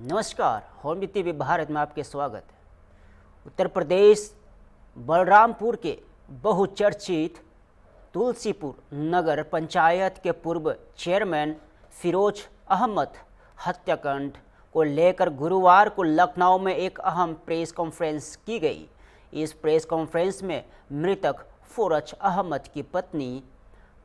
नमस्कार, home TV Bharat में आपके स्वागत है। उत्तर प्रदेश बलरामपुर के बहुचर्चित तुलसीपुर नगर पंचायत के पूर्व चेयरमैन फिरोज अहमद हत्याकांड को लेकर गुरुवार को लखनऊ में एक अहम प्रेस कॉन्फ्रेंस की गई। इस प्रेस कॉन्फ्रेंस में मृतक फिरोज अहमद की पत्नी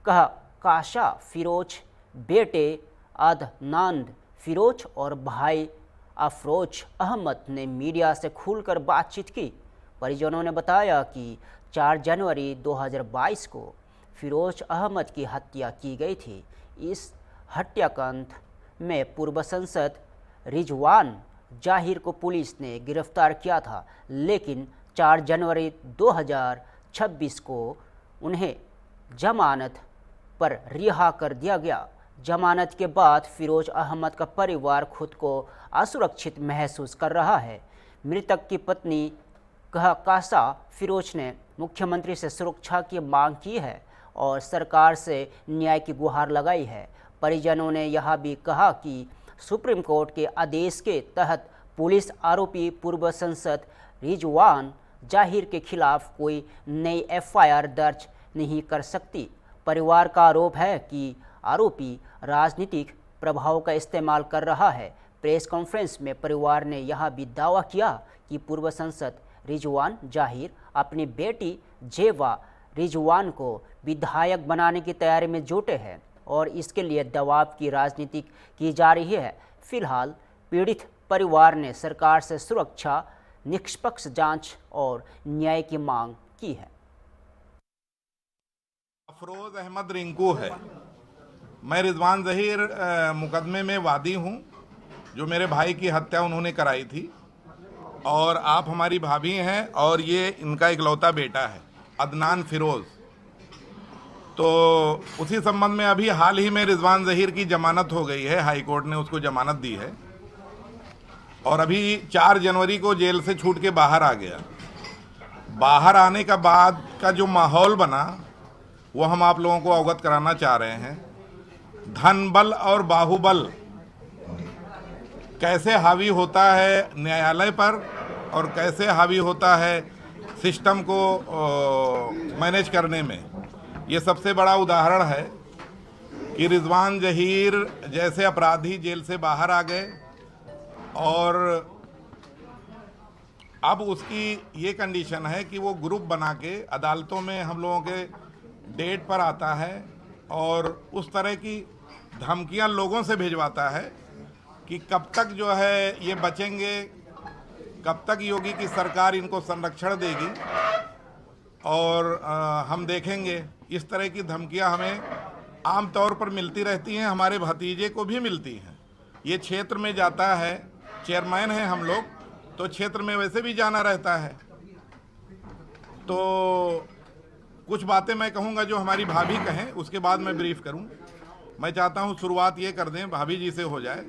काशा फिरोज, बेटे अदनान फिरोज और भाई अफरोज अहमद ने मीडिया से खुलकर बातचीत की। परिजनों ने बताया कि 4 जनवरी 2022 को फिरोज अहमद की हत्या की गई थी। इस हत्याकांड में पूर्व सांसद रिजवान जाहिर को पुलिस ने गिरफ्तार किया था, लेकिन 4 जनवरी 2026 को उन्हें जमानत पर रिहा कर दिया गया। जमानत के बाद फिरोज अहमद का परिवार खुद को असुरक्षित महसूस कर रहा है। मृतक की पत्नी काशा फिरोज ने मुख्यमंत्री से सुरक्षा की मांग की है और सरकार से न्याय की गुहार लगाई है। परिजनों ने यह भी कहा कि सुप्रीम कोर्ट के आदेश के तहत पुलिस आरोपी पूर्व सांसद रिजवान जाहिर के खिलाफ कोई नई एफआईआर दर्ज नहीं कर सकती। परिवार का आरोप है कि आरोपी राजनीतिक प्रभाव का इस्तेमाल कर रहा है। प्रेस कॉन्फ्रेंस में परिवार ने यह भी दावा किया कि पूर्व सांसद रिजवान जाहिर अपनी बेटी जेवा रिजवान को विधायक बनाने की तैयारी में जुटे हैं और इसके लिए दबाव की राजनीति की जा रही है। फिलहाल पीड़ित परिवार ने सरकार से सुरक्षा, निष्पक्ष जांच और न्याय की मांग की है। अफरोज अहमद रिंकू है। मैं रिजवान जहीर मुकदमे में वादी हूं, जो मेरे भाई की हत्या उन्होंने कराई थी और आप हमारी भाभी हैं और ये इनका इकलौता बेटा है अदनान फिरोज। तो उसी संबंध में अभी हाल ही में रिजवान जहीर की जमानत हो गई है, हाई कोर्ट ने उसको जमानत दी है और अभी 4 जनवरी को जेल से छूट के बाहर आ गया। बाहर आने का बाद का जो माहौल बना वो हम आप लोगों को अवगत कराना चाह रहे हैं। धन बल और बाहुबल कैसे हावी होता है न्यायालय पर और कैसे हावी होता है सिस्टम को मैनेज करने में, ये सबसे बड़ा उदाहरण है कि रिजवान जहीर जैसे अपराधी जेल से बाहर आ गए और अब उसकी ये कंडीशन है कि वो ग्रुप बना के अदालतों में हम लोगों के डेट पर आता है और उस तरह की धमकियां लोगों से भिजवाता है कि कब तक जो है ये बचेंगे, कब तक योगी की सरकार इनको संरक्षण देगी और हम देखेंगे। इस तरह की धमकियां हमें आम तौर पर मिलती रहती हैं, हमारे भतीजे को भी मिलती हैं। ये क्षेत्र में जाता है, चेयरमैन हैं हम लोग, तो क्षेत्र में वैसे भी जाना रहता है। तो कुछ बातें मैं कहूँगा जो हमारी भाभी कहें, उसके बाद मैं ब्रीफ करूँ। मैं चाहता हूँ शुरुआत ये कर दें, भाभी जी से हो जाए,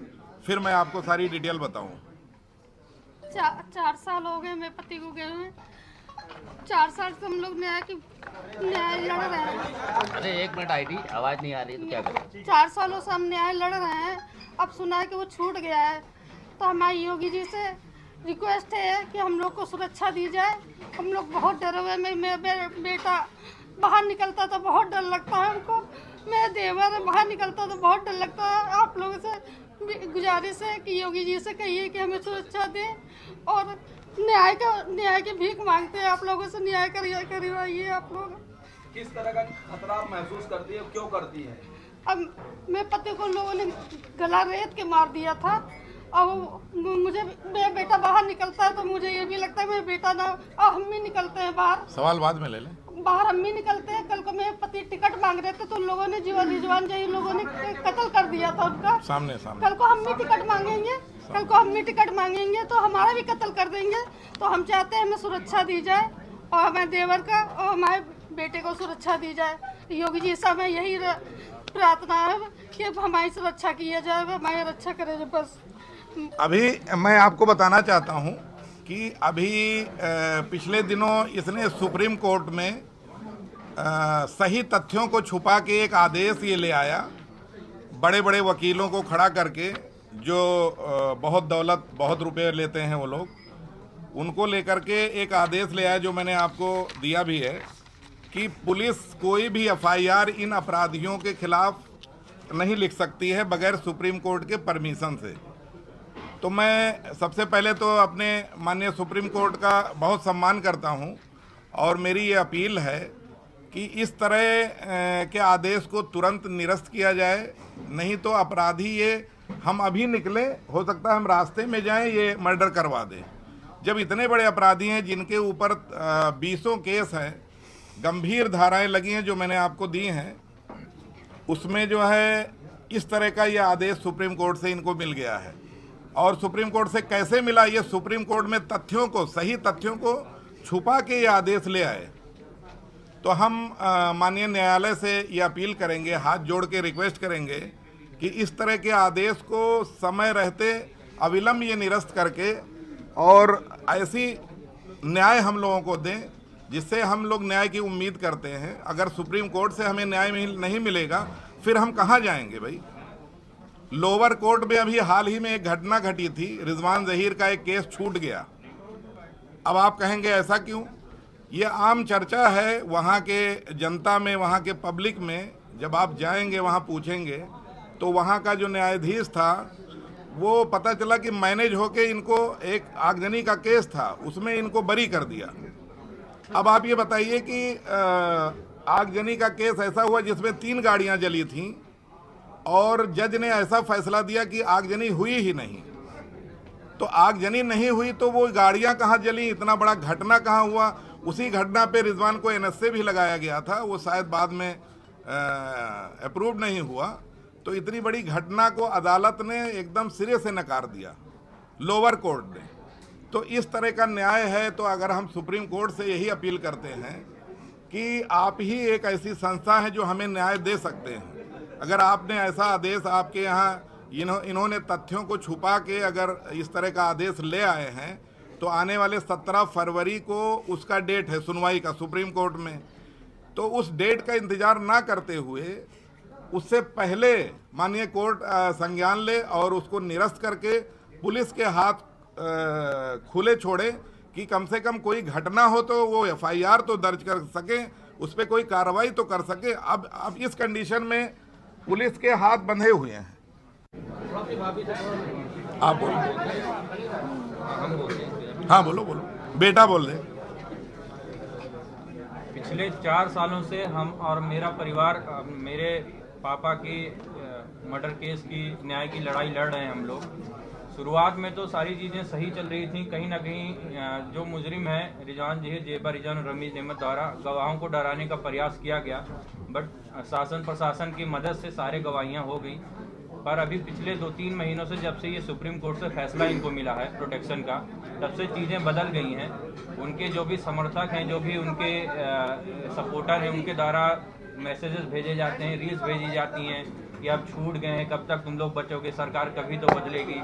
फिर मैं आपको सारी डिटेल बताऊँ। 4 साल हो गए मेरे पति को गए हुए। 4 साल से हम लोग न्याय लड़ रहे हैं। अरे 1 मिनट आईडी आवाज नहीं आ रही तो क्या करें। 4 सालों से हम न्याय लड़ रहे हैं। अब सुना है कि वो छूट गया है, तो हमारी योगी जी से रिक्वेस्ट है कि हम लोग को सुरक्षा दी जाए। हम लोग बहुत डरे हुए। मेरा बेटा बाहर निकलता तो बहुत डर लगता है हमको। मेरा देवर बाहर निकलता तो बहुत डर लगता है। आप लोगों से गुजारिश है कि योगी जी से कहिए कि हमें सुरक्षा दें और न्याय की भीख मांगते हैं। आप लोगों से न्याय करवाइए। आप लोग किस तरह का खतरा आप महसूस करती है, क्यों करती है? अब मेरे पति को लोगों ने गला रेत के मार दिया था और मुझे मेरा बेटा बाहर निकलता है तो मुझे ये भी लगता है मेरा बेटा ना, हम भी निकलते हैं बाहर। सवाल बाद में ले लें। बाहर हम भी निकलते हैं। कल को मेरे पति टिकट मांग रहे थे तो लोगों ने रिजवान जही लोगों ने कत्ल कर दिया था उनका। सामने कल को हम भी टिकट मांगेंगे तो हमारा भी कत्ल कर देंगे। तो हम चाहते हैं हमें सुरक्षा दी जाए और हमारे देवर का और हमारे बेटे को सुरक्षा दी जाए। योगी जी से हमें यही प्रार्थना है कि हमारी सुरक्षा की जाए, हमारी रक्षा करे बस। अभी मैं आपको बताना चाहता हूं कि अभी पिछले दिनों इसने सुप्रीम कोर्ट में सही तथ्यों को छुपा के एक आदेश ये ले आया, बड़े बड़े वकीलों को खड़ा करके जो बहुत दौलत, बहुत रुपए लेते हैं वो लोग, उनको लेकर के एक आदेश ले आया जो मैंने आपको दिया भी है कि पुलिस कोई भी एफआईआर इन अपराधियों के खिलाफ नहीं लिख सकती है बगैर सुप्रीम कोर्ट के परमिशन से। तो मैं सबसे पहले तो अपने माननीय सुप्रीम कोर्ट का बहुत सम्मान करता हूं और मेरी ये अपील है कि इस तरह के आदेश को तुरंत निरस्त किया जाए, नहीं तो अपराधी ये हम अभी निकले, हो सकता है हम रास्ते में जाएं, ये मर्डर करवा दें। जब इतने बड़े अपराधी हैं जिनके ऊपर 20 केस हैं, गंभीर धाराएं लगी हैं जो मैंने आपको दी हैं, उसमें जो है इस तरह का ये आदेश सुप्रीम कोर्ट से इनको मिल गया है। और सुप्रीम कोर्ट से कैसे मिला, ये सुप्रीम कोर्ट में तथ्यों को, सही तथ्यों को छुपा के ये आदेश ले आए। तो हम माननीय न्यायालय से ये अपील करेंगे, हाथ जोड़ के रिक्वेस्ट करेंगे कि इस तरह के आदेश को समय रहते अविलंब ये निरस्त करके और ऐसी न्याय हम लोगों को दें जिससे हम लोग न्याय की उम्मीद करते हैं। अगर सुप्रीम कोर्ट से हमें न्याय नहीं मिलेगा फिर हम कहाँ जाएंगे भाई। लोअर कोर्ट में अभी हाल ही में एक घटना घटी थी, रिजवान जहीर का एक केस छूट गया। अब आप कहेंगे ऐसा क्यों? ये आम चर्चा है वहाँ के जनता में, वहाँ के पब्लिक में। जब आप जाएंगे वहाँ पूछेंगे तो वहाँ का जो न्यायाधीश था वो पता चला कि मैनेज होके इनको एक आगजनी का केस था, उसमें इनको बरी कर दिया। अब आप ये बताइए कि आगजनी का केस ऐसा हुआ जिसमें 3 गाड़ियाँ जली थीं और जज ने ऐसा फैसला दिया कि आगजनी हुई ही नहीं। तो आगजनी नहीं हुई तो वो गाड़ियां कहाँ जली, इतना बड़ा घटना कहाँ हुआ? उसी घटना पे रिजवान को एनएसए भी लगाया गया था, वो शायद बाद में अप्रूव नहीं हुआ। तो इतनी बड़ी घटना को अदालत ने एकदम सिरे से नकार दिया, लोअर कोर्ट ने। तो इस तरह का न्याय है। तो अगर हम सुप्रीम कोर्ट से यही अपील करते हैं कि आप ही एक ऐसी संस्था है जो हमें न्याय दे सकते हैं। अगर आपने ऐसा आदेश, आपके यहाँ इन्होंने तथ्यों को छुपा के अगर इस तरह का आदेश ले आए हैं, तो आने वाले 17 फरवरी को उसका डेट है सुनवाई का सुप्रीम कोर्ट में। तो उस डेट का इंतजार ना करते हुए उससे पहले माननीय कोर्ट संज्ञान ले और उसको निरस्त करके पुलिस के हाथ खुले छोड़े कि कम से कम कोई घटना हो तो वो एफआईआर तो दर्ज कर सके, उस पर कोई कार्रवाई तो कर सके। अब इस कंडीशन में पुलिस के हाथ बंधे हुए हैं। आप बोलो। हाँ बोलो बोलो, बेटा बोल रहे। पिछले 4 सालों से हम और मेरा परिवार मेरे पापा की मर्डर केस की न्याय की लड़ाई लड़ रहे हैं हम लोग। शुरुआत में तो सारी चीज़ें सही चल रही थी। कहीं ना कहीं जो मुजरिम है रिजवान जहीर, जेबा रिजवान और रमीज अहमद द्वारा गवाहों को डराने का प्रयास किया गया, बट शासन प्रशासन की मदद से सारे गवाहियाँ हो गई। पर अभी पिछले 2-3 महीनों से जब से ये सुप्रीम कोर्ट से फैसला इनको मिला है प्रोटेक्शन का, तब से चीज़ें बदल गई हैं। उनके जो भी समर्थक हैं, जो भी उनके सपोर्टर हैं, उनके द्वारा मैसेजेस भेजे जाते हैं, रील्स भेजी जाती हैं कि आप छूट गए हैं, कब तक तुम लोग बचोगे, सरकार कभी तो बदलेगी।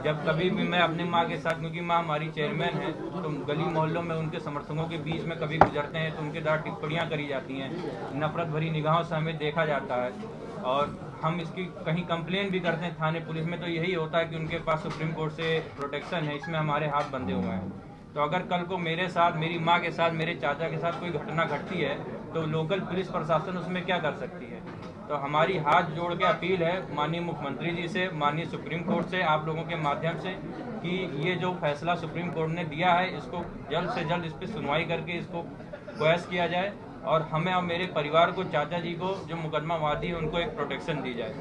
जब कभी भी मैं अपनी माँ के साथ, क्योंकि माँ हमारी चेयरमैन है, तो गली मोहल्लों में उनके समर्थकों के बीच में कभी गुजरते हैं तो उनके द्वारा टिप्पणियाँ करी जाती हैं, नफरत भरी निगाहों से हमें देखा जाता है। और हम इसकी कहीं कंप्लेन भी करते हैं थाने पुलिस में, तो यही होता है कि उनके पास सुप्रीम कोर्ट से प्रोटेक्शन है, इसमें हमारे हाथ बंधे हुए हैं। तो अगर कल को मेरे साथ, मेरी माँ के साथ, मेरे चाचा के साथ कोई घटना घटती है तो लोकल पुलिस प्रशासन उसमें क्या कर सकती है? तो हमारी हाथ जोड़ के अपील है माननीय मुख्यमंत्री जी से, माननीय सुप्रीम कोर्ट से, आप लोगों के माध्यम से, कि ये जो फैसला सुप्रीम कोर्ट ने दिया है इसको जल्द से जल्द इस पर सुनवाई करके इसको क्वैश किया जाए और हमें और मेरे परिवार को, चाचा जी को जो मुकदमा वादी है, उनको एक प्रोटेक्शन दी जाए।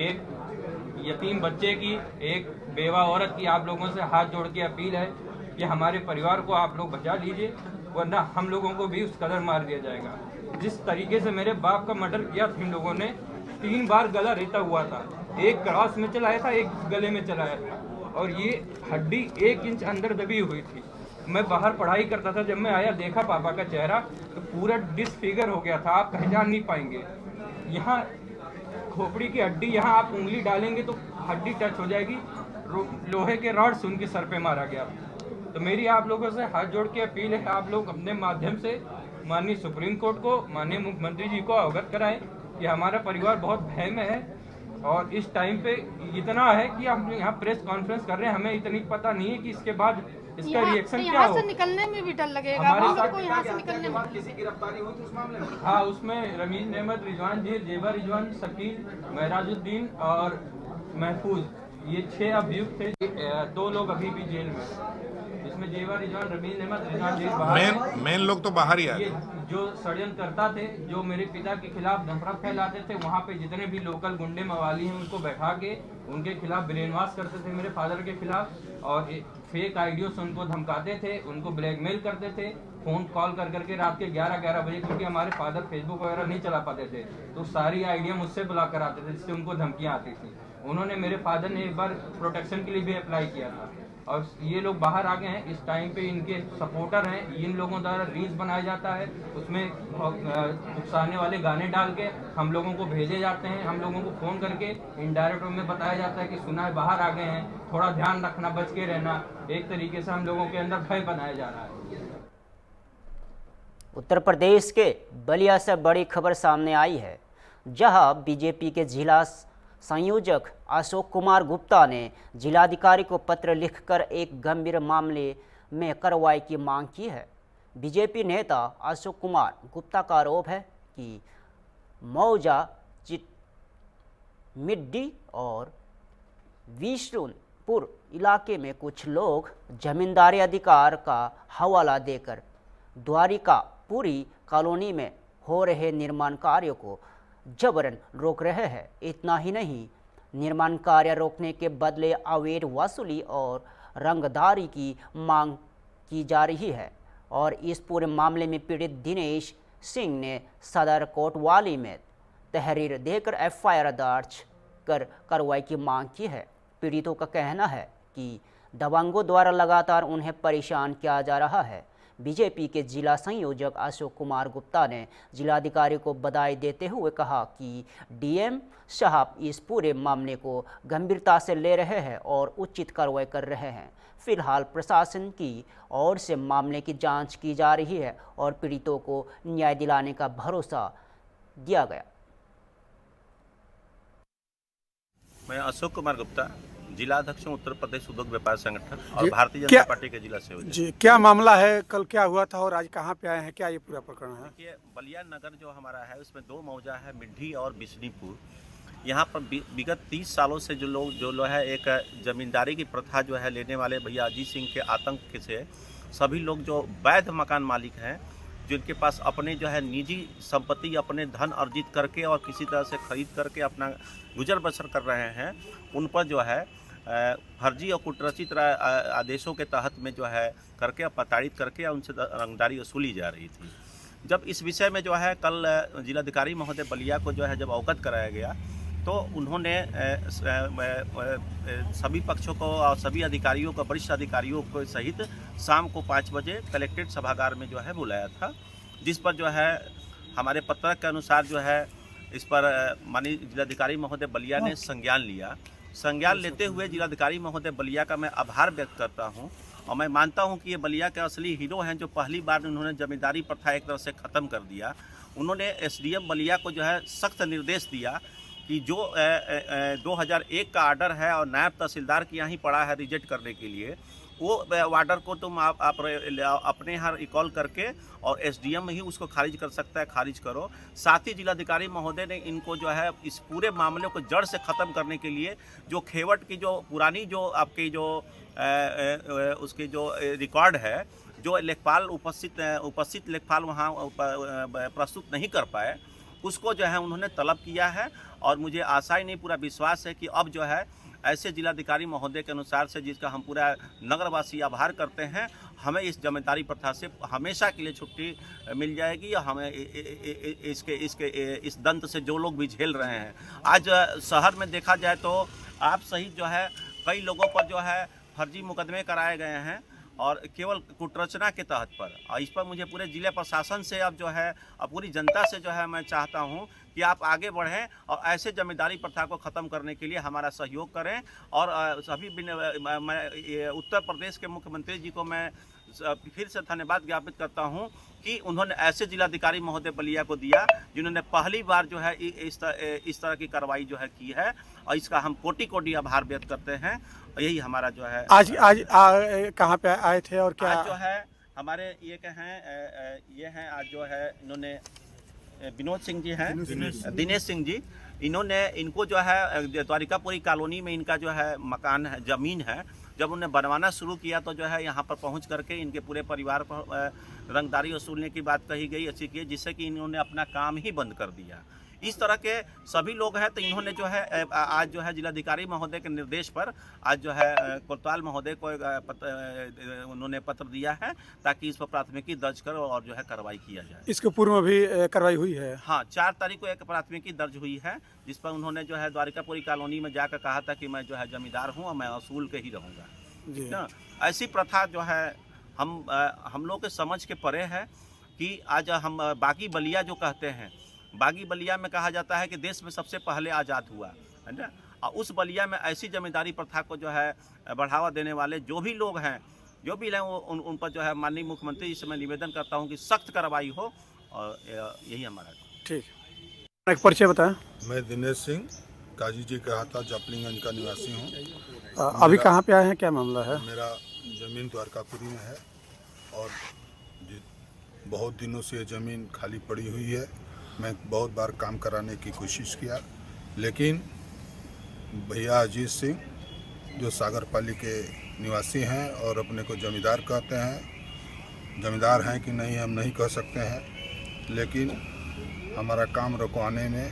एक यतीम बच्चे की, एक बेवा औरत की आप लोगों से हाथ जोड़ के अपील है कि हमारे परिवार को आप लोग बचा लीजिए, वरना हम लोगों को भी उस कदर मार दिया जाएगा। जिस तरीके से मेरे बाप का मर्डर किया था इन लोगों ने, 3 बार गला रेता हुआ था, एक क्रॉस में चलाया था, एक गले में चलाया था, और ये हड्डी 1 इंच अंदर दबी हुई थी। मैं बाहर पढ़ाई करता था, जब मैं आया देखा पापा का चेहरा तो पूरा डिसफिगर हो गया था, आप पहचान नहीं पाएंगे। यहाँ खोपड़ी की हड्डी, यहाँ आप उंगली डालेंगे तो हड्डी टच हो जाएगी, लोहे के रॉड से उनके सर पे मारा गया। तो मेरी आप लोगों से हाथ जोड़ के अपील है, आप लोग अपने माध्यम से माननीय सुप्रीम कोर्ट को, माननीय मुख्यमंत्री जी को अवगत कराएं कि हमारा परिवार बहुत भय में है और इस टाइम पे इतना है कि हम यहाँ प्रेस कॉन्फ्रेंस कर रहे हैं, हमें इतनी पता नहीं है कि इसके बाद इसका रिएक्शन क्या यहाँ हो। से निकलने में भी डर लगेगा हमारे हम साथ लोग को यहाँ से निकलने के में। बाद किसी गिरफ्तारी हुई थी उस मामले में? हाँ, उसमें रमीज अहमद, रिजवान जी, जेबा रिजवान, शकील, महराजुद्दीन और महफूज, ये 6 अभियुक्त थे। 2 लोग अभी भी जेल में, जिसमें जेबा रिजवान, रमीज अहमद, रिजवान जेल बाहर है। मेन लोग तो बाहर ही ये आए। जो षड्यंत्रकर्ता थे, जो मेरे पिता के खिलाफ नफरत फैलाते थे, वहाँ पे जितने भी लोकल गुंडे मवाली हैं उनको बैठा के उनके खिलाफ ब्रेन वॉश करते थे मेरे फादर के खिलाफ, और फेक आईडियों से उनको धमकाते थे, उनको ब्लैकमेल करते थे, फ़ोन कॉल कर करके रात के 11-11 बजे, क्योंकि हमारे फादर फेसबुक वगैरह नहीं चला पाते थे, तो सारी आइडिया मुझसे ब्लॉक कराते थे, जिससे उनको धमकियाँ आती थी। उन्होंने, मेरे फादर ने एक बार प्रोटेक्शन के लिए भी अप्लाई किया था, और ये लोग बाहर आ गए हैं। इस टाइम पे इनके सपोर्टर हैं, इन लोगों द्वारा रील्स बनाया जाता है, उसमें उकसाने वाले गाने डाल के हम लोगों को भेजे जाते हैं, हम लोगों को फ़ोन करके इनडायरेक्ट में बताया जाता है कि सुना है बाहर आ गए हैं, थोड़ा ध्यान रखना, बच के रहना। एक तरीके से हम लोगों के अंदर भय बनाया जा रहा है। उत्तर प्रदेश के बलिया से बड़ी खबर सामने आई है, जहां बीजेपी के जिला संयोजक अशोक कुमार गुप्ता ने जिलाधिकारी को पत्र लिखकर एक गंभीर मामले में कार्रवाई की मांग की है। बीजेपी नेता अशोक कुमार गुप्ता का आरोप है कि मौजा, मिड्डी और विष्णुपुर इलाके में कुछ लोग जमींदारी अधिकार का हवाला देकर द्वारिकापुरी कॉलोनी में हो रहे निर्माण कार्यों को जबरन रोक रहे हैं। इतना ही नहीं, निर्माण कार्य रोकने के बदले अवैध वसूली और रंगदारी की मांग की जा रही है, और इस पूरे मामले में पीड़ित दिनेश सिंह ने सदर कोतवाली में तहरीर देकर एफआईआर दर्ज कर कार्रवाई की मांग की है। पीड़ितों का कहना है कि दबंगों द्वारा लगातार उन्हें परेशान किया जा रहा है। बीजेपी के जिला संयोजक अशोक कुमार गुप्ता ने जिलाधिकारी को बधाई देते हुए कहा कि डीएम साहब इस पूरे मामले को गंभीरता से ले रहे हैं और उचित कार्रवाई कर रहे हैं। फिलहाल प्रशासन की ओर से मामले की जांच की जा रही है और पीड़ितों को न्याय दिलाने का भरोसा दिया गया। मैं अशोक कुमार गुप्ता, जिला अध्यक्ष हूँ उत्तर प्रदेश उद्योग व्यापार संगठन और जी, भारतीय जनता क्या- पार्टी के जिला संयोजक। जी, क्या मामला है, कल क्या हुआ था और आज कहाँ पे आए हैं, क्या ये पूरा प्रकरण है? देखिए, बलिया नगर जो हमारा है उसमें 2 मौजा है, मिड्ढी और बिशनीपुर। यहाँ पर विगत 30 सालों से जो लोग है एक जमींदारी की प्रथा जो है लेने वाले भैया अजीत सिंह के आतंक से सभी लोग जो वैध मकान मालिक हैं, जिनके पास अपने जो है निजी संपत्ति अपने धन अर्जित करके और किसी तरह से खरीद करके अपना गुजर बसर कर रहे हैं, उन पर जो है फर्जी और कुटरचित आदेशों के तहत में जो है करके प्रताड़ित करके उनसे रंगदारी वसूली जा रही थी। जब इस विषय में जो है कल जिलाधिकारी महोदय बलिया को जो है जब अवगत कराया गया, तो उन्होंने सभी पक्षों को और सभी अधिकारियों को, वरिष्ठ अधिकारियों को सहित शाम को 5 बजे कलेक्ट्रेट सभागार में जो है बुलाया था, जिस पर जो है हमारे पत्रक के अनुसार जो है इस पर माननीय जिलाधिकारी महोदय बलिया ने संज्ञान लिया। संज्ञान लेते हुए जिलाधिकारी महोदय बलिया का मैं आभार व्यक्त करता हूं, और मैं मानता हूं कि ये बलिया के असली हीरो हैं, जो पहली बार उन्होंने जमींदारी प्रथा एक तरह से ख़त्म कर दिया। उन्होंने एसडीएम बलिया को जो है सख्त निर्देश दिया कि जो 2001 का आर्डर है और नायब तहसीलदार के यहाँ ही पड़ा है रिजेक्ट करने के लिए, वो ऑर्डर को तुम आप अपने यहाँ रिकॉल करके और एसडीएम ही उसको खारिज कर सकता है, खारिज करो। साथ ही जिलाधिकारी महोदय ने इनको जो है इस पूरे मामले को जड़ से ख़त्म करने के लिए जो खेवट की जो पुरानी जो आपकी जो उसकी जो रिकॉर्ड है, जो लेखपाल उपस्थित लेखपाल वहाँ प्रस्तुत नहीं कर पाए, उसको जो है उन्होंने तलब किया है। और मुझे आशा ही नहीं, पूरा विश्वास है कि अब जो है ऐसे जिलाधिकारी महोदय के अनुसार से, जिसका हम पूरा नगरवासी आभार करते हैं, हमें इस जमींदारी प्रथा से हमेशा के लिए छुट्टी मिल जाएगी। या हमें इस दंत से जो लोग भी झेल रहे हैं, आज शहर में देखा जाए तो आप सहित जो है कई लोगों पर जो है फर्जी मुकदमे कराए गए हैं, और केवल कुटरचना के तहत पर। और इस पर मुझे पूरे जिले प्रशासन से अब जो है पूरी जनता से जो है मैं चाहता हूं कि आप आगे बढ़ें और ऐसे जमींदारी प्रथा को ख़त्म करने के लिए हमारा सहयोग करें। और सभी उत्तर प्रदेश के मुख्यमंत्री जी को मैं फिर से धन्यवाद ज्ञापित करता हूं कि उन्होंने ऐसे जिलाधिकारी महोदय बलिया को दिया जिन्होंने पहली बार जो है इस तरह की कार्रवाई जो है की है, और इसका हम कोटि कोटि आभार व्यक्त करते हैं। और यही हमारा जो है आज कहाँ पे आए थे और क्या आज जो है हमारे ये हैं आज जो है इन्होंने विनोद सिंह जी हैं, दिनेश सिंह जी, इनको जो है द्वारिकापुरी कॉलोनी में इनका जो है मकान है, ज़मीन है। जब उन्हें बनवाना शुरू किया तो जो है यहाँ पर पहुँच करके इनके पूरे परिवार पर रंगदारी वसूलने की बात कही गई, अच्छी की, जिससे कि इन्होंने अपना काम ही बंद कर दिया। इस तरह के सभी लोग हैं, तो इन्होंने जो है आज जो है जिलाधिकारी महोदय के निर्देश पर आज जो है कोतवाल महोदय को उन्होंने पत्र दिया है ताकि इस पर प्राथमिकी दर्ज कर और जो है कार्रवाई किया जाए। इसके पूर्व में भी कार्रवाई हुई है? हाँ, 4 तारीख को एक प्राथमिकी दर्ज हुई है जिस पर उन्होंने जो है द्वारिकापुरी कॉलोनी में जाकर कहा था कि मैं जो है जमींदार हूँ और मैं असूल के ही रहूँगा। ठीक ना, ऐसी प्रथा जो है हम लोग के समझ के परे है कि आज हम बागी बलिया जो कहते हैं, बागी बलिया में कहा जाता है कि देश में सबसे पहले आज़ाद हुआ है ना, और उस बलिया में ऐसी जमींदारी प्रथा को जो है बढ़ावा देने वाले जो भी लोग हैं, जो भी हैं, वो उन पर जो है माननीय मुख्यमंत्री जी से मैं निवेदन करता हूं कि सख्त कार्रवाई हो, और यही हमारा। ठीक, एक परिचय बताएं। मैं दिनेश सिंह काजी जी का हाथा जपलिंगंज का निवासी हूँ। अभी कहाँ पे आए हैं, क्या मामला है? मेरा ज़मीन द्वारकापुरी में है और बहुत दिनों से ये ज़मीन खाली पड़ी हुई है। मैं बहुत बार काम कराने की कोशिश किया, लेकिन भैया अजीत सिंह जो सागरपाली के निवासी हैं और अपने को जमींदार कहते हैं, जमींदार हैं कि नहीं हम नहीं कह सकते हैं, लेकिन हमारा काम रुकवाने में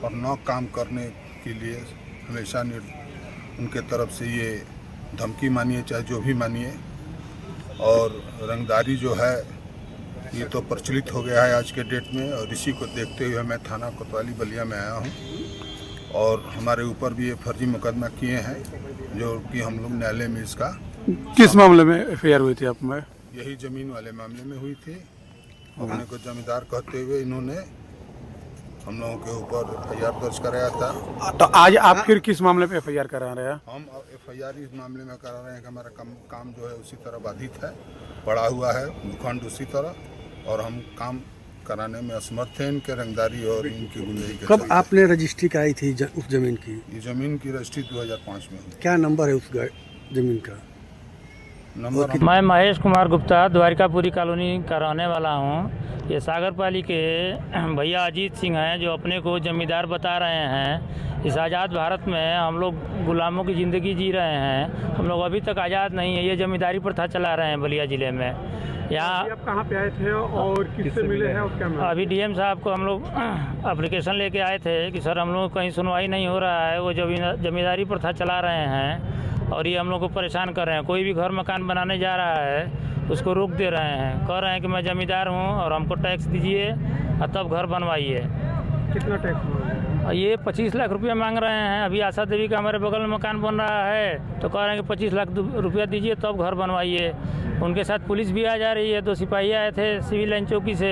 और न काम करने के लिए हमेशा उनके तरफ से ये धमकी मानिए चाहे जो भी मानिए, और रंगदारी जो है ये तो प्रचलित हो गया है आज के डेट में, और इसी को देखते हुए मैं थाना कोतवाली बलिया में आया हूँ और हमारे ऊपर भी ये फर्जी मुकदमा किए हैं जो कि हम लोग न्यायालय में इसका। किस मामले में एफआईआर हुई थी आप में? यही ज़मीन वाले मामले में हुई थी। अपने को जमींदार कहते हुए इन्होंने हम लोगों के ऊपर एफआईआर दर्ज कराया था। तो आज आप फिर किस मामले पे एफआईआर करा रहे हैं? हम एफआईआर इस मामले में करा रहे हैं कि हमारा काम जो है उसी तरह बाधित है, पड़ा हुआ है भूखंड उसी तरह, और हम काम कराने में असमर्थ हैं इनके रंगदारी और इनकी गुंडई के। कब आपने रजिस्ट्री कराई थी उस जमीन की? ये ज़मीन की रजिस्ट्री 2005 में हुई। क्या नंबर है उस जमीन का? नंबर मैं महेश कुमार गुप्ता द्वारिकापुरी कॉलोनी का रहने वाला हूँ। ये सागरपाली के भैया अजीत सिंह हैं जो अपने को जमींदार बता रहे हैं। इस आज़ाद भारत में हम लोग गुलामों की ज़िंदगी जी रहे हैं, हम लोग अभी तक आज़ाद नहीं है। ये जमींदारी प्रथा चला रहे हैं बलिया ज़िले में। यहाँ आप कहाँ पे आए थे और किससे मिले हैं और क्या? अभी डीएम साहब को हम लोग एप्लीकेशन लेके आए थे कि सर हम लोग कहीं सुनवाई नहीं हो रहा है, वो जमींदारी प्रथा चला रहे हैं और ये हम लोग को परेशान कर रहे हैं। कोई भी घर मकान बनाने जा रहा है उसको रोक दे रहे हैं, कह रहे हैं कि मैं जमींदार हूँ और हमको टैक्स दीजिए और तब घर बनवाइए। कितना टैक्स? ये 25 लाख रुपया मांग रहे हैं। अभी आशा देवी का हमारे बगल में मकान बन रहा है तो कह रहे हैं कि 25 लाख रुपया दीजिए तब घर बनवाइए। उनके साथ पुलिस भी आ जा रही है, 2 सिपाही आए थे सिविल लाइन चौकी से,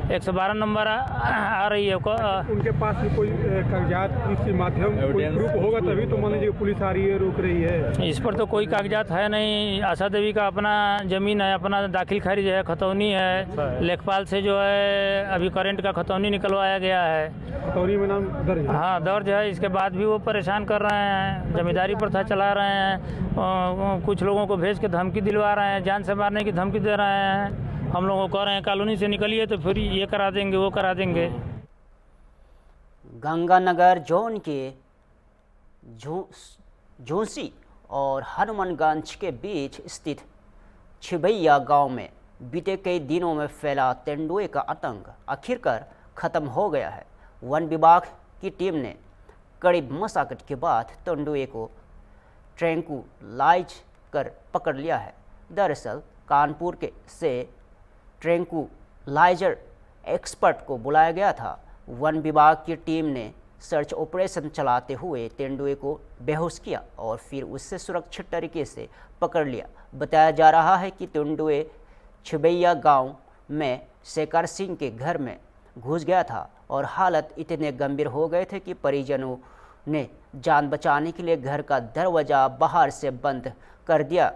112 नंबर आ रही है। उनके पास कोई कागजात किसी माध्यम कोई प्रूफ होगा तभी तो मान लीजिए पुलिस आ रही है, रोक रही है। इस पर तो कोई कागजात है नहीं। आशा देवी का अपना ज़मीन है, अपना दाखिल खारिज है, खतौनी है। लेखपाल से जो है अभी करंट का खतौनी निकलवाया गया है। खतौनी में नाम दर्ज है? हाँ दर्ज है। इसके बाद भी वो परेशान कर रहे हैं, जमींदारी प्रथा चला रहे हैं। कुछ लोगों को भेज के धमकी दिलवा रहे हैं, जान से मारने की धमकी दे रहे हैं। हम लोगों को कह रहे हैं कॉलोनी से निकलिए तो फिर ये करा देंगे वो करा देंगे। गंगानगर जोन के झोंसी और हनुमानगंज के बीच स्थित छिबैया गांव में बीते कई दिनों में फैला तेंदुए का आतंक आखिरकार खत्म हो गया है। वन विभाग की टीम ने कड़ी मशक्कत के बाद तेंदुए को ट्रैंकुलाइज कर पकड़ लिया है। दरअसल कानपुर से ट्रैंकुलाइजर एक्सपर्ट को बुलाया गया था। वन विभाग की टीम ने सर्च ऑपरेशन चलाते हुए तेंदुए को बेहोश किया और फिर उससे सुरक्षित तरीके से पकड़ लिया। बताया जा रहा है कि तेंदुए छिबैया गांव में शेखर सिंह के घर में घुस गया था और हालत इतने गंभीर हो गए थे कि परिजनों ने जान बचाने के लिए घर का दरवाज़ा बाहर से बंद कर दिया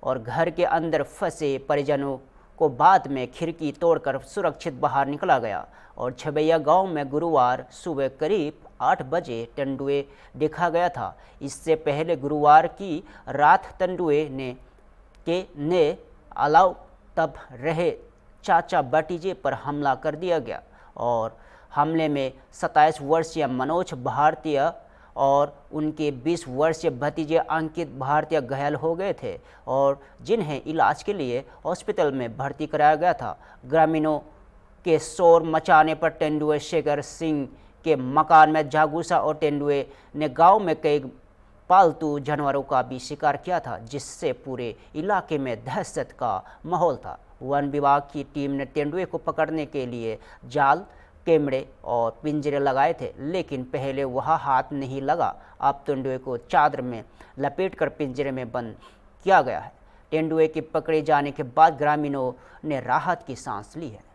और घर के अंदर फंसे परिजनों को बाद में खिड़की तोड़कर सुरक्षित बाहर निकला गया। और छबैया गांव में गुरुवार सुबह करीब 8 बजे तेंदुए देखा गया था। इससे पहले गुरुवार की रात तेंदुए ने अलाव तब रहे चाचा भतीजे पर हमला कर दिया गया और हमले में 27 वर्षीय मनोज भारतीय और उनके 20 वर्षीय भतीजे अंकित भारतीय घायल हो गए थे और जिन्हें इलाज के लिए हॉस्पिटल में भर्ती कराया गया था। ग्रामीणों के शोर मचाने पर तेंदुए शेखर सिंह के मकान में जा घुसा और तेंदुए ने गांव में कई पालतू जानवरों का भी शिकार किया था, जिससे पूरे इलाके में दहशत का माहौल था। वन विभाग की टीम ने तेंदुए को पकड़ने के लिए जाल, कैमरे और पिंजरे लगाए थे, लेकिन पहले वह हाथ नहीं लगा। अब तेंदुए को चादर में लपेटकर पिंजरे में बंद किया गया है। तेंदुए के पकड़े जाने के बाद ग्रामीणों ने राहत की सांस ली है।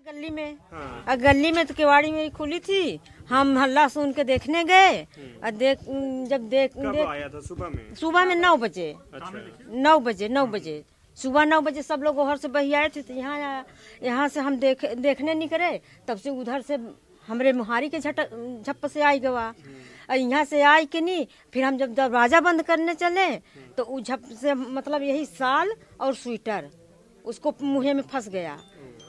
गली में तो केवाड़ी में खुली थी, हम हल्ला सुन के देखने गए और कब आया था? सुबह में 9 बजे। अच्छा। 9 बजे सुबह 9 बजे सब लोग घर से बही आए थे, तो यहाँ से हम देखने निकले, तब से उधर से हमरे मुहारी के झप से आई गवा और यहाँ से आई कि नहीं, फिर हम जब दरवाजा बंद करने चले तो वो झप से मतलब यही साल और स्वेटर उसको मुँह में फंस गया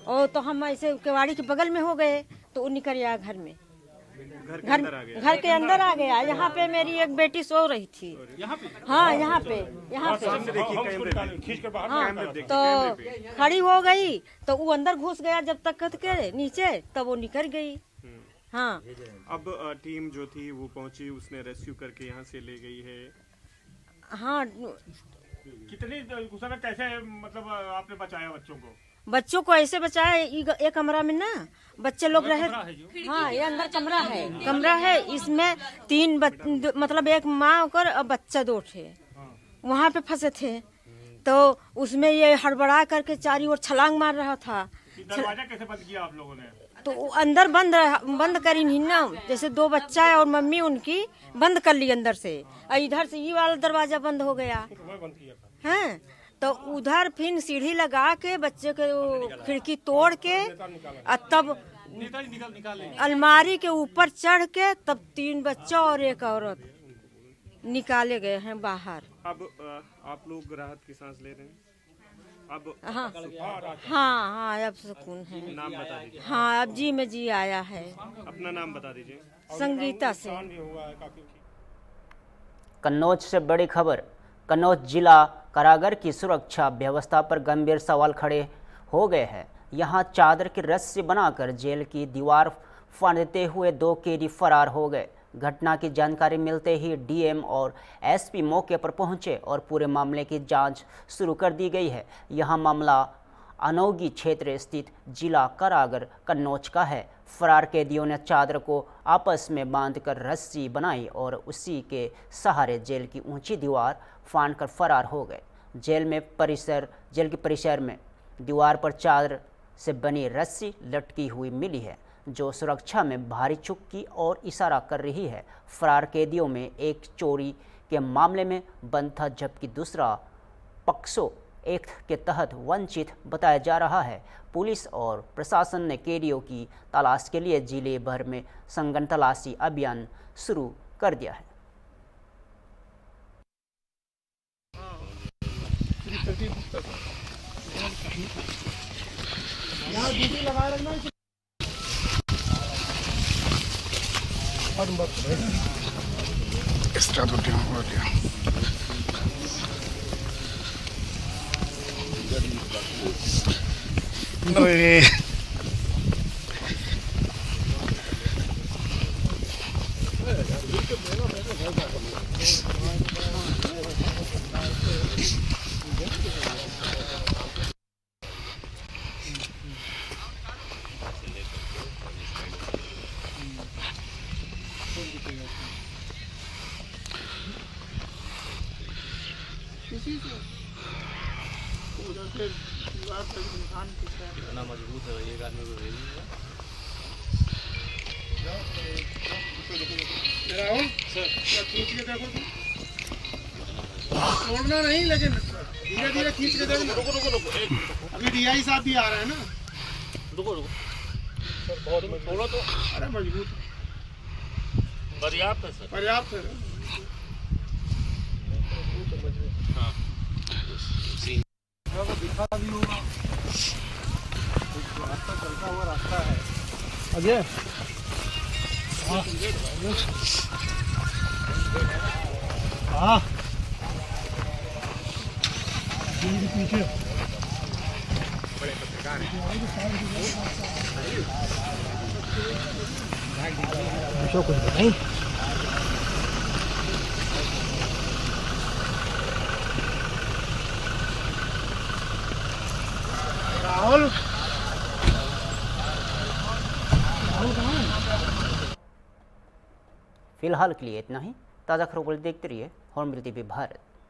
और तो हम ऐसे केवाड़ी के बगल में हो गए तो वो निकल आया घर में, घर के अंदर आ गया। यहाँ पे मेरी एक बेटी सो रही थी। हाँ, यहाँ पे हाँ, तो खड़ी हो गई तो वो अंदर घुस गया जब तक के नीचे, तब वो निकल गई। हाँ, अब टीम जो थी वो पहुंची, उसने रेस्क्यू करके यहाँ से ले गई है। हाँ, कितनी कैसे मतलब आपने बचाया बच्चों को ऐसे बचाया, एक कमरा में ना बच्चे लोग रहे। हाँ, ये अंदर कमरा है, इसमें 3 मतलब एक माँ और बच्चा 2 थे, वहाँ पे फंसे थे। तो उसमें ये हड़बड़ा करके चारी ओर छलांग मार रहा था। दरवाजा कैसे बंद किया आप लोगों ने? तो अंदर बंद करी नहीं ना, जैसे 2 बच्चा है और मम्मी उनकी बंद कर ली अंदर से, और इधर से ये वाला दरवाजा बंद हो गया है। तो उधर फिर सीढ़ी लगा के बच्चे के खिड़की तोड़ के तब अलमारी के ऊपर चढ़ के तब 3 बच्चा और एक औरत निकाले गए हैं बाहर। अब आप लोग राहत की सांस ले रहे हैं? अब हाँ, अब सुकून है। नाम बता दीजिए। हाँ, अब जी में जी आया है। अपना नाम बता दीजिए। संगीता से। कन्नौज से बड़ी खबर। कन्नौज जिला कारागार की सुरक्षा व्यवस्था पर गंभीर सवाल खड़े हो गए हैं। यहां चादर की रस्सी बनाकर जेल की दीवार फाड़ते हुए 2 कैदी फरार हो गए। घटना की जानकारी मिलते ही डीएम और एसपी मौके पर पहुंचे और पूरे मामले की जांच शुरू कर दी गई है। यहां मामला अनोगी क्षेत्र स्थित जिला कारागार कन्नौज का है। फरार कैदियों ने चादर को आपस में बांधकर रस्सी बनाई और उसी के सहारे जेल की ऊंची दीवार फाड़कर फरार हो गए। जेल के परिसर में दीवार पर चादर से बनी रस्सी लटकी हुई मिली है, जो सुरक्षा में भारी चुप्पी और इशारा कर रही है। फरार कैदियों में एक चोरी के मामले में बंद था, जबकि दूसरा पॉक्सो एक्ट के तहत वंचित बताया जा रहा है। पुलिस और प्रशासन ने कैदियों की तलाश के लिए जिले भर में सघन तलाशी अभियान शुरू कर दिया है। एक्स्ट्रा तो क्या हो गया? कितना मजबूत है एक आदमी को राहुल सर, छोड़ना नहीं, लेकिन धीरे धीरे खींच के देखना। रुको अभी डीआई साहब भी आ रहे हैं ना। रुको सर, बहुत थोड़ा तो अरे मजबूत पर्याप्त है सर, पर्याप्त है। दिखा भी होगा, रास्ता चलता हुआ रास्ता है। अजय हाँ पीछे बड़े पत्रकार हैं, कुछ बताइए। राहुल फिलहाल के लिए इतना ही। ताज़ा खबरों को देखते रहिए हॉर्न टीवी भारत।